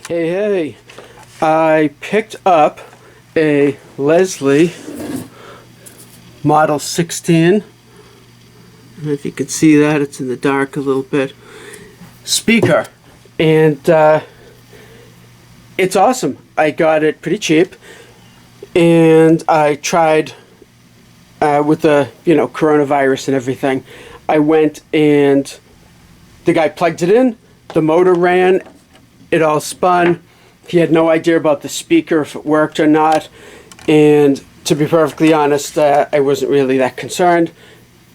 Hey, I picked up a Leslie Model 16. I don't know if you can see that, it's in the dark a little bit. Speaker, and it's awesome. I got it pretty cheap, and I tried with the coronavirus and everything. I went and the guy plugged it in, the motor ran, it all spun. He had no idea about the speaker, if it worked or not, and to be perfectly honest, I wasn't really that concerned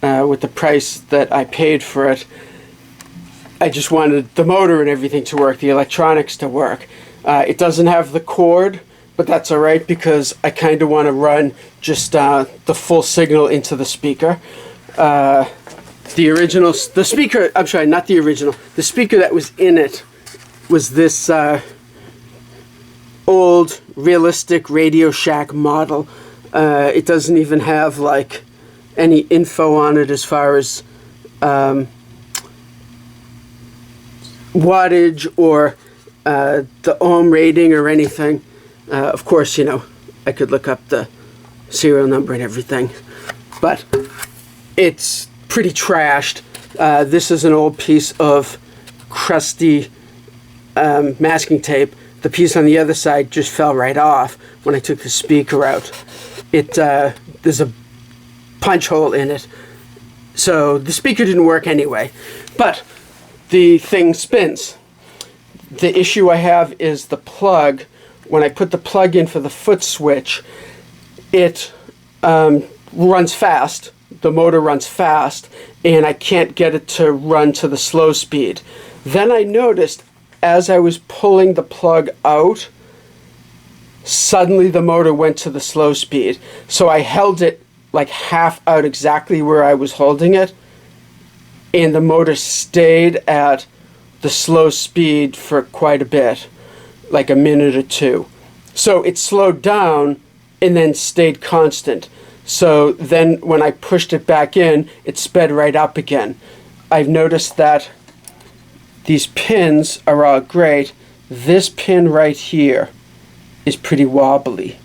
with the price that I paid for it. I just wanted the motor and everything to work, the electronics to work. It doesn't have the cord, but that's alright because I kind of want to run just the full signal into the speaker. The speaker that was in it was this old realistic Radio Shack model. It doesn't even have like any info on it as far as wattage or the ohm rating or anything. Of course, I could look up the serial number and everything, but it's pretty trashed. This is an old piece of crusty masking tape. The piece on the other side just fell right off when I took the speaker out. There's a punch hole in it, so the speaker didn't work anyway, but the thing spins. The issue I have is the plug. When I put the plug in for the foot switch, it runs fast. The motor runs fast, and I can't get it to run to the slow speed. Then I noticed as I was pulling the plug out, suddenly the motor went to the slow speed. So I held it like half out exactly where I was holding it, and the motor stayed at the slow speed for quite a bit, like a minute or two. So it slowed down and then stayed constant. So then when I pushed it back in, it sped right up again. I've noticed that these pins are all great. This pin right here is pretty wobbly.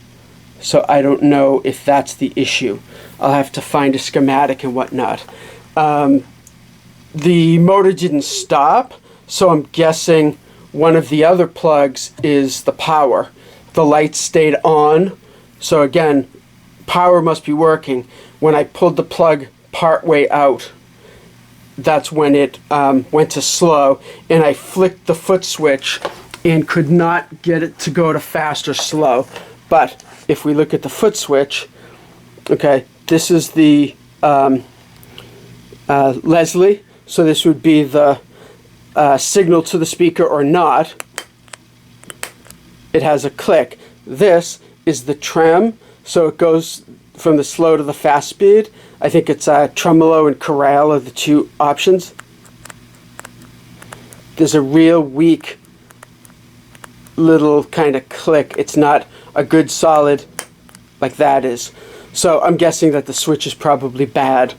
So I don't know if that's the issue. I'll have to find a schematic and whatnot. The motor didn't stop, so I'm guessing one of the other plugs is the power. The light stayed on, so again, power must be working. When I pulled the plug part way out, that's when it went to slow, and I flicked the foot switch and could not get it to go to fast or slow. But if we look at the foot switch, okay, this is the Leslie, so this would be the signal to the speaker or not. It has a click. This is the trem, so it goes from the slow to the fast speed. I think it's tremolo and chorale are the two options. There's a real weak little kind of click. It's not a good solid like that is. So I'm guessing that the switch is probably bad.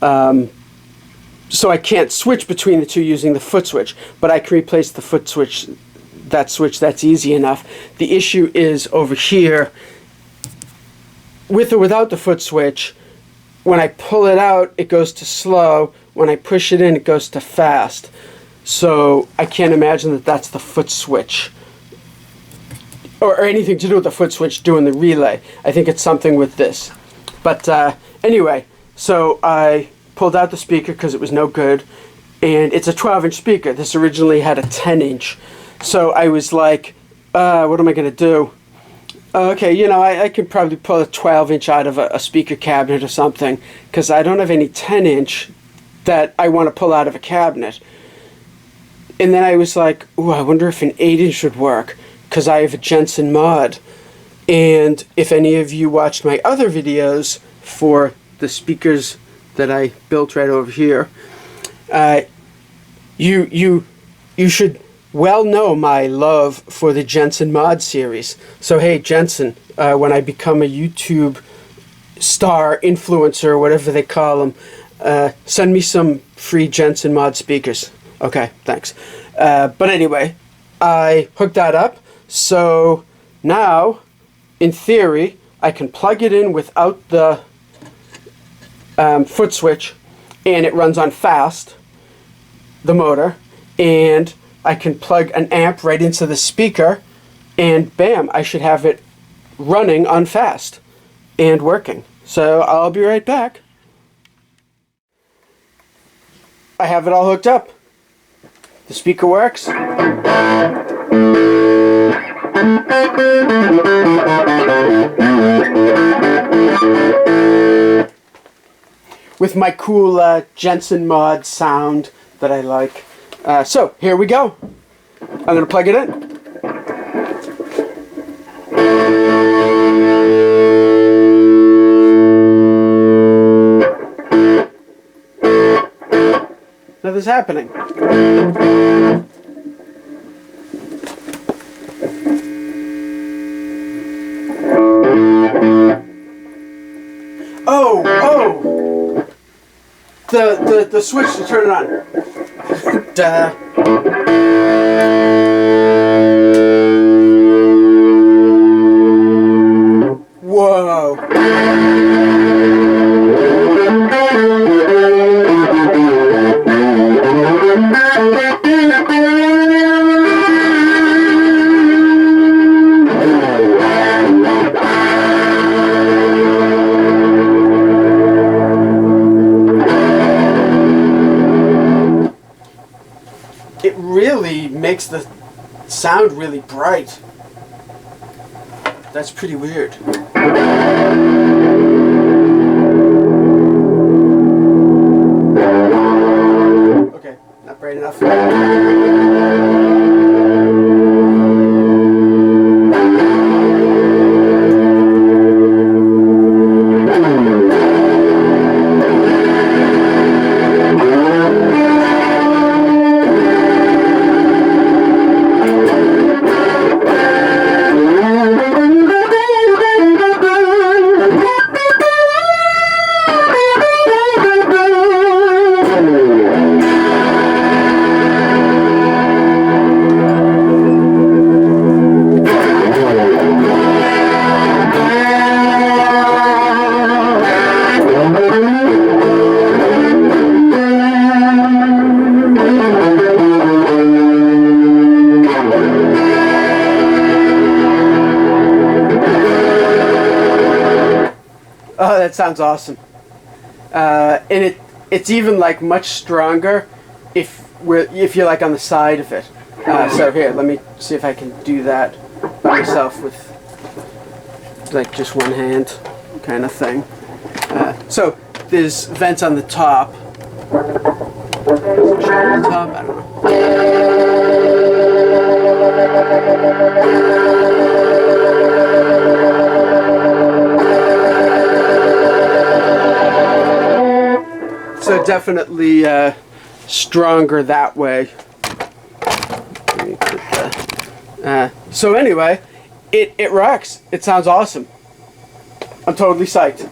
So I can't switch between the two using the foot switch, but I can replace the foot switch, that's easy enough. The issue is over here, with or without the foot switch. When I pull it out, it goes to slow. When I push it in, it goes to fast. So I can't imagine that that's the foot switch, or anything to do with the foot switch doing the relay. I think it's something with this. But anyway, so I pulled out the speaker because it was no good, and it's a 12-inch speaker. This originally had a 10-inch. So I was like, what am I going to do? Okay, I could probably pull a 12-inch out of a speaker cabinet or something, because I don't have any 10-inch that I want to pull out of a cabinet. And then I was like, ooh, I wonder if an 8-inch would work, because I have a Jensen mod. And if any of you watched my other videos for the speakers that I built right over here, you should well know my love for the Jensen mod series. So hey, Jensen, when I become a YouTube star, influencer, whatever they call them, send me some free Jensen mod speakers. Okay, thanks. But anyway, I hooked that up. So now, in theory, I can plug it in without the foot switch, and it runs on fast, the motor, and I can plug an amp right into the speaker, and bam, I should have it running on fast and working. So I'll be right back. I have it all hooked up. The speaker works. With my cool Jensen mod sound that I like. So here we go. I'm going to plug it in. Nothing's happening. Oh! The switch to turn it on. Duh. Whoa. It really makes the sound really bright. That's pretty weird. Okay, not bright enough. Oh, that sounds awesome. And it's even like much stronger if you're like on the side of it. So here, let me see if I can do that by myself with like just one hand kind of thing. So there's vents on the top. I don't know. So definitely stronger that way. Let me put that. So anyway, it rocks. It sounds awesome. I'm totally psyched.